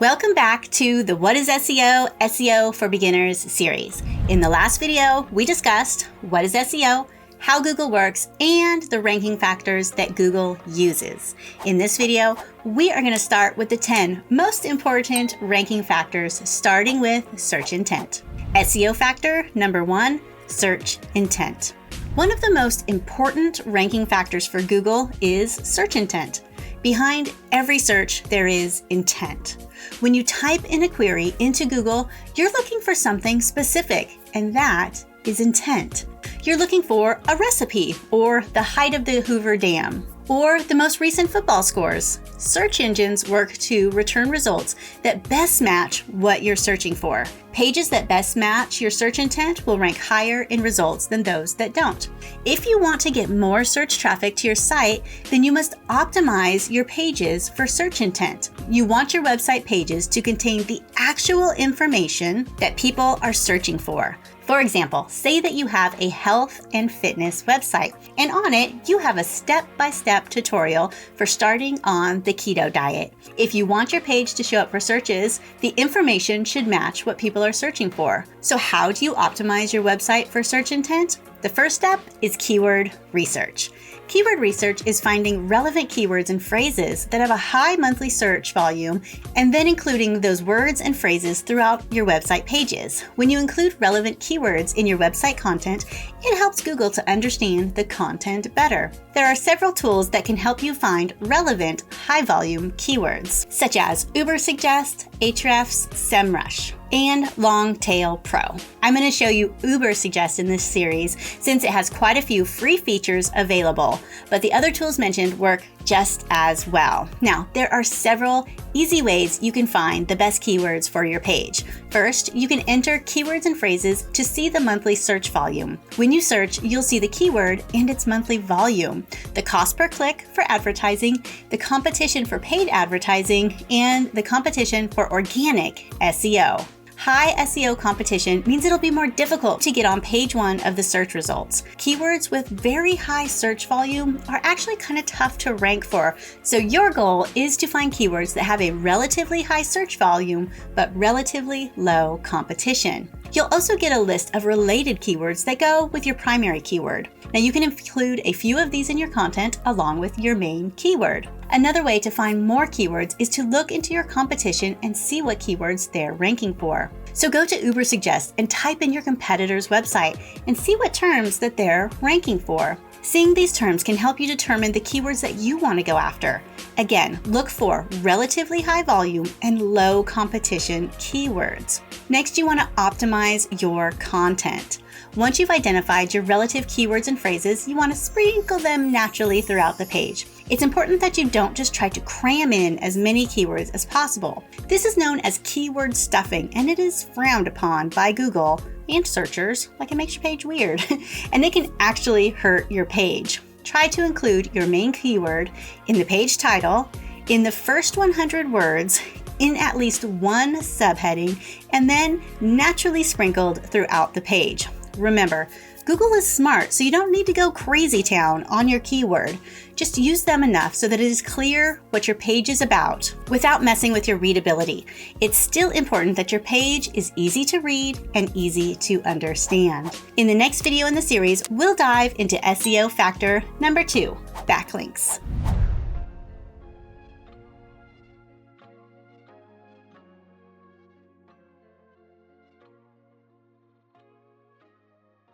Welcome back to the What is SEO? SEO for Beginners series. In the last video, we discussed what is SEO, how Google works, and the ranking factors that Google uses. In this video, we are going to start with the 10 most important ranking factors, starting with search intent. SEO factor number 1, search intent. One of the most important ranking factors for Google is search intent. Behind every search, there is intent. When you type in a query into Google, you're looking for something specific, and that is intent. You're looking for a recipe, or the height of the Hoover Dam, or the most recent football scores. Search engines work to return results that best match what you're searching for. Pages that best match your search intent will rank higher in results than those that don't. If you want to get more search traffic to your site, then you must optimize your pages for search intent. You want your website pages to contain the actual information that people are searching for. For example, say that you have a health and fitness website, and on it, you have a step-by-step tutorial for starting on the keto diet. If you want your page to show up for searches, the information should match what people are searching for. So how do you optimize your website for search intent? The first step is keyword research. Keyword research is finding relevant keywords and phrases that have a high monthly search volume and then including those words and phrases throughout your website pages. When you include relevant keywords in your website content, it helps Google to understand the content better. There are several tools that can help you find relevant high-volume keywords, such as Ubersuggest, Ahrefs, SEMrush, and Longtail Pro. I'm going to show you Ubersuggest in this series since it has quite a few free features available, but the other tools mentioned work just as well. Now, there are several easy ways you can find the best keywords for your page. First, you can enter keywords and phrases to see the monthly search volume. When you search, you'll see the keyword and its monthly volume, the cost per click for advertising, the competition for paid advertising, and the competition for organic SEO. High SEO competition means it'll be more difficult to get on page 1 of the search results. Keywords with very high search volume are actually kind of tough to rank for, so your goal is to find keywords that have a relatively high search volume but relatively low competition. You'll also get a list of related keywords that go with your primary keyword. Now you can include a few of these in your content along with your main keyword. Another way to find more keywords is to look into your competition and see what keywords they're ranking for. So go to Ubersuggest and type in your competitor's website and see what terms that they're ranking for. Seeing these terms can help you determine the keywords that you want to go after. Again, look for relatively high volume and low competition keywords. Next, you want to optimize your content. Once you've identified your relative keywords and phrases, you want to sprinkle them naturally throughout the page. It's important that you don't just try to cram in as many keywords as possible. This is known as keyword stuffing, and it is frowned upon by Google and searchers, like it makes your page weird, and it can actually hurt your page. Try to include your main keyword in the page title, in the first 100 words, in at least one subheading, and then naturally sprinkled throughout the page. Remember, Google is smart, so you don't need to go crazy town on your keyword. Just use them enough so that it is clear what your page is about without messing with your readability. It's still important that your page is easy to read and easy to understand. In the next video in the series, we'll dive into SEO factor number 2, backlinks.